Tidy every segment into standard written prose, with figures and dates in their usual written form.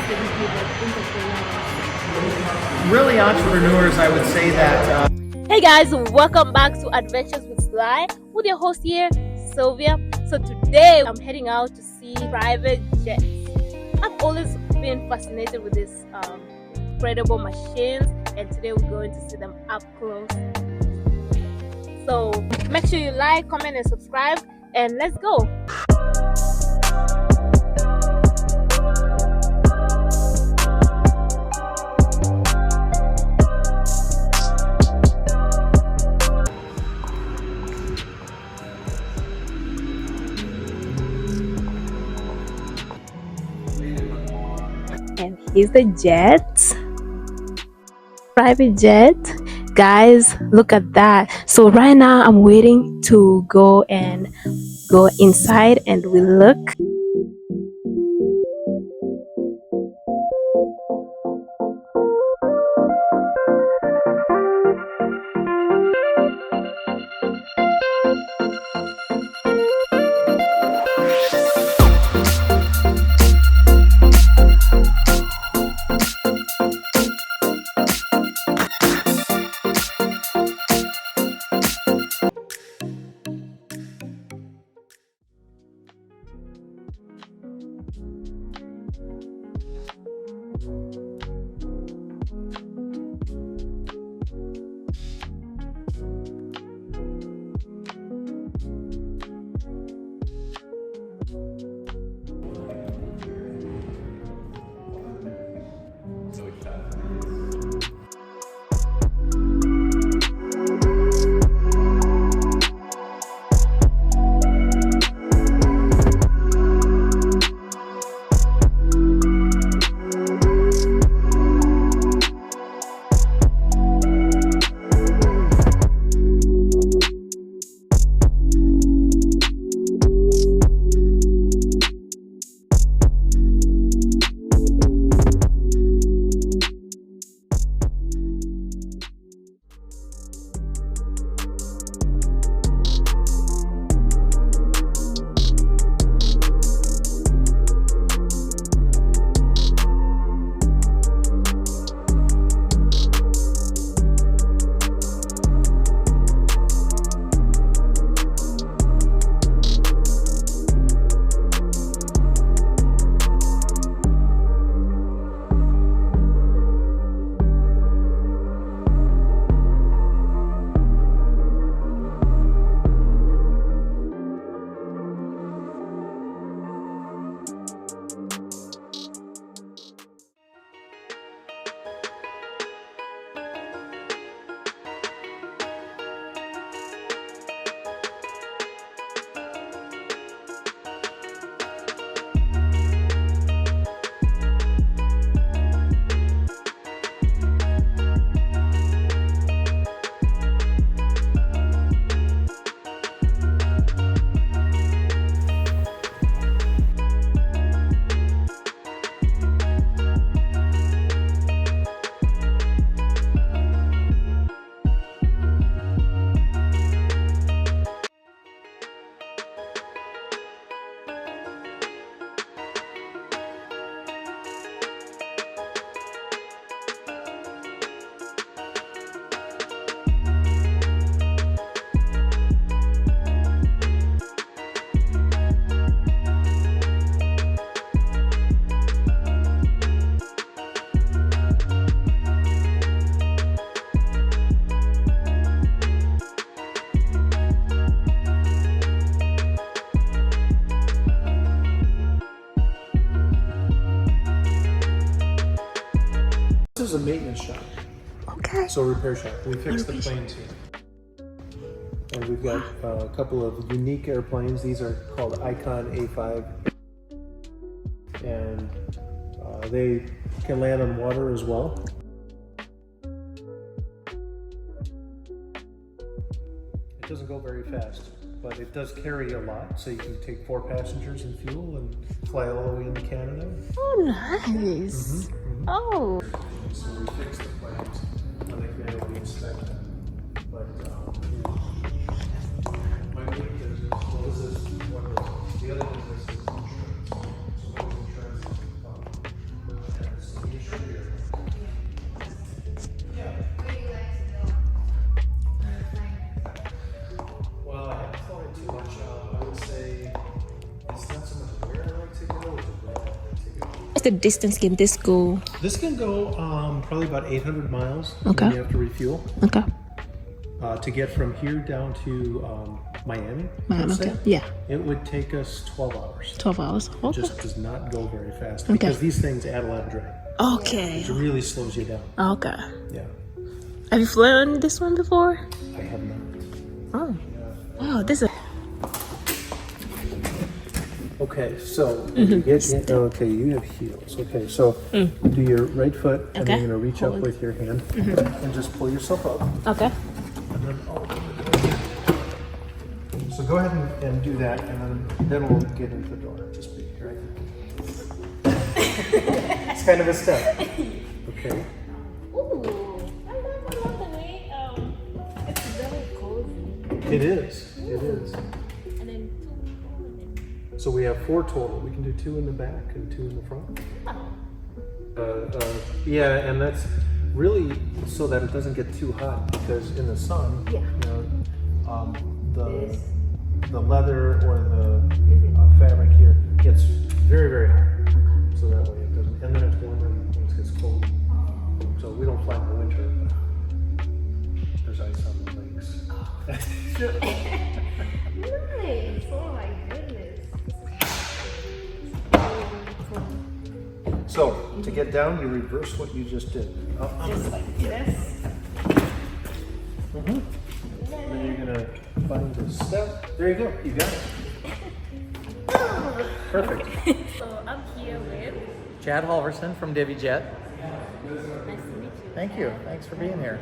Really entrepreneurs, I would say that. Hey guys, welcome back to Adventures with Sly with your host here, Sylvia. So today I'm heading out to see private jets. I've always been fascinated with these incredible machines, and today we're going to see them up close. So make sure you like, comment, and subscribe, and let's go. And here's the jet, private jet. Guys, look at that. So right now I'm waiting to go inside and we look. This is a maintenance shop. Okay. So repair shop. We fix the planes here. And we've got a couple of unique airplanes. These are called Icon A5. And they can land on water as well. It doesn't go very fast, but it does carry a lot. So you can take 4 passengers and fuel and fly all the way into Canada. Oh, nice. Oh. So we fix the planes when they come in and we inspect them. But my main business, well, this is one of the other business is insurance. So what is insurance? the distance can this go? This can go probably about 800 miles. Okay. When you have to refuel. Okay. To get from here down to Miami, let's Okay. say, Yeah. it would take us 12 hours. 12 hours. It Okay. just does not go very fast Okay. because these things add a lot of drag. Okay. It really slows you down. Okay. Yeah. Have you flown this one before? I have not. Oh. Oh, this is. Okay, so when you get in, okay, you have heels. Okay, so do your right foot, and Okay. then you're gonna reach up Hold. with your hand and just pull yourself up. Okay. And then so go ahead and do that, and then we'll get into the door. Just be right. It's kind of a step. Okay. Ooh, I love the way it's very cozy. It is. It is. And then two. So we have 4 total. We can do 2 in the back and 2 in the front. Yeah, and that's really so that it doesn't get too hot because in the sun, Yeah. the leather or the fabric here gets very, very hot. So that way it doesn't, and then it's warmer when it gets cold. So we don't fly in the winter. There's ice on the lakes. Nice. Oh my goodness. So to get down, you reverse what you just did. Just like this. Then you're gonna find the step. There you go. You got it. Perfect. So I'm here with. Chad Halverson from DiviJet. Nice to meet you. Thank you. Thanks for being here.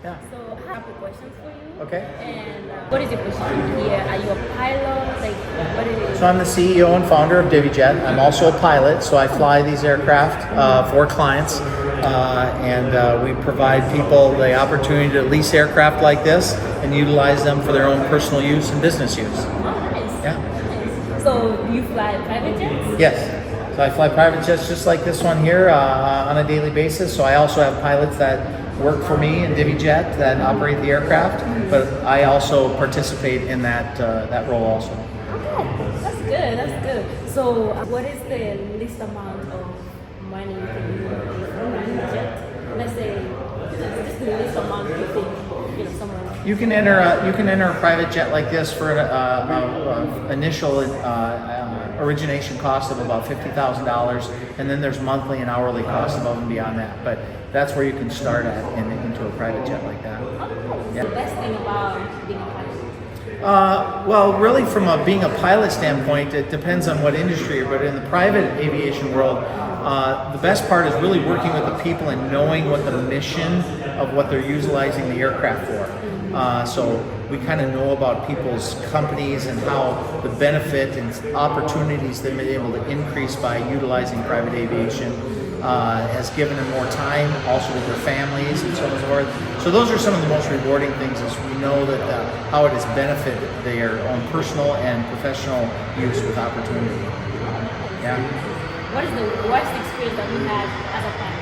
Yeah. So I have a couple questions for you. Okay. And what is your position here? Are you a pilot? Like, what is it? So I'm the CEO and founder of DiviJet. I'm also a pilot, so I fly these aircraft for clients, and we provide people the opportunity to lease aircraft like this and utilize them for their own personal use and business use. Nice. Yeah. Nice. So do you fly private jets? Yes. So I fly private jets just like this one here on a daily basis. So I also have pilots that work for me in DiviJet that operate the aircraft, but I also participate in that role also. Okay, that's good. That's good. So what is the least amount of money you can pay for a private jet? Let's say just the least amount you think someone. You can enter a private jet like this for an initial origination cost of about $50,000, and then there's monthly and hourly costs above and beyond that. But that's where you can start at into a private jet like that. The best thing about being a pilot? Well, really, from being a pilot standpoint, it depends on what industry you're. But in the private aviation world, the best part is really working with the people and knowing what the mission of what they're utilizing the aircraft for. So we kind of know about people's companies and how the benefit and opportunities they've been able to increase by utilizing private aviation has given them more time, also with their families and so on and so forth. So those are some of the most rewarding things, is we know that how it has benefited their own personal and professional use with opportunity. Yeah. What is the worst experience that you had as a pilot?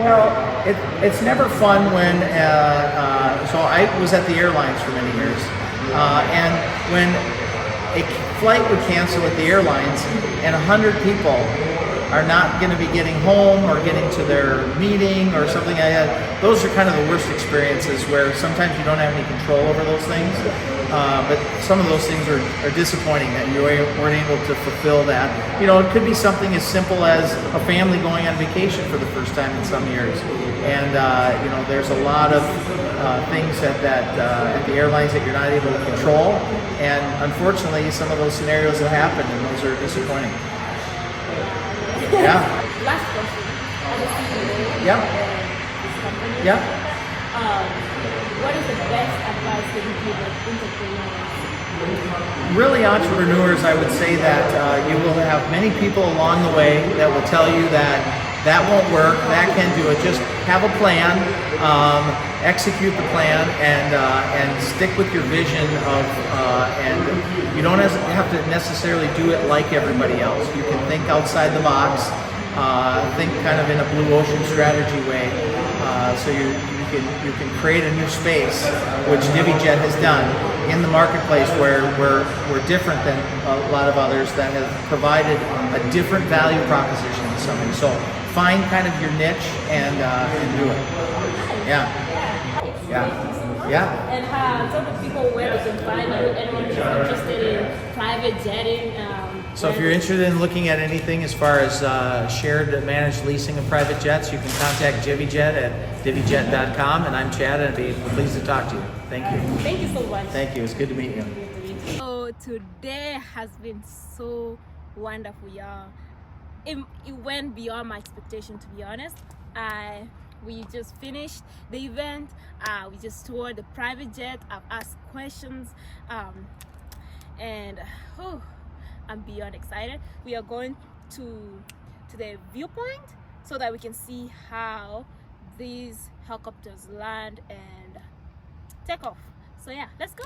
Well, it's never fun when, so I was at the airlines for many years, and when a flight would cancel at the airlines and 100 people are not going to be getting home or getting to their meeting or something like that, those are kind of the worst experiences where sometimes you don't have any control over those things. But some of those things are disappointing that you weren't able to fulfill that. You know, it could be something as simple as a family going on vacation for the first time in some years. And, you know, there's a lot of things at the airlines that you're not able to control. And unfortunately, some of those scenarios have happened, and those are disappointing. Yeah. Last question. Yeah. Yeah. What is the best advice that you give entrepreneurs? Really, entrepreneurs, I would say that you will have many people along the way that will tell you that won't work, that can do it. Just have a plan, execute the plan, and stick with your vision of, and you don't have to necessarily do it like everybody else. You can think outside the box, think kind of in a blue ocean strategy way, so you can create a new space, which DiviJet has done, in the marketplace where we're different than a lot of others that have provided a different value proposition to somebody. So find kind of your niche and do it. Yeah. And tell the people where they can find you. Anyone who's interested in private jetting. So if you're interested in looking at anything as far as shared managed leasing of private jets, you can contact DivvyJet at divvyjet.com. And I'm Chad, and I'd be pleased to talk to you. Thank you. Thank you so much. Thank you. It's good to meet you. So today has been so wonderful, y'all. It went beyond my expectation, to be honest. We just finished the event. We just toured the private jet. I've asked questions, and I'm beyond excited. We are going to the viewpoint so that we can see how these helicopters land and take off. So yeah, let's go.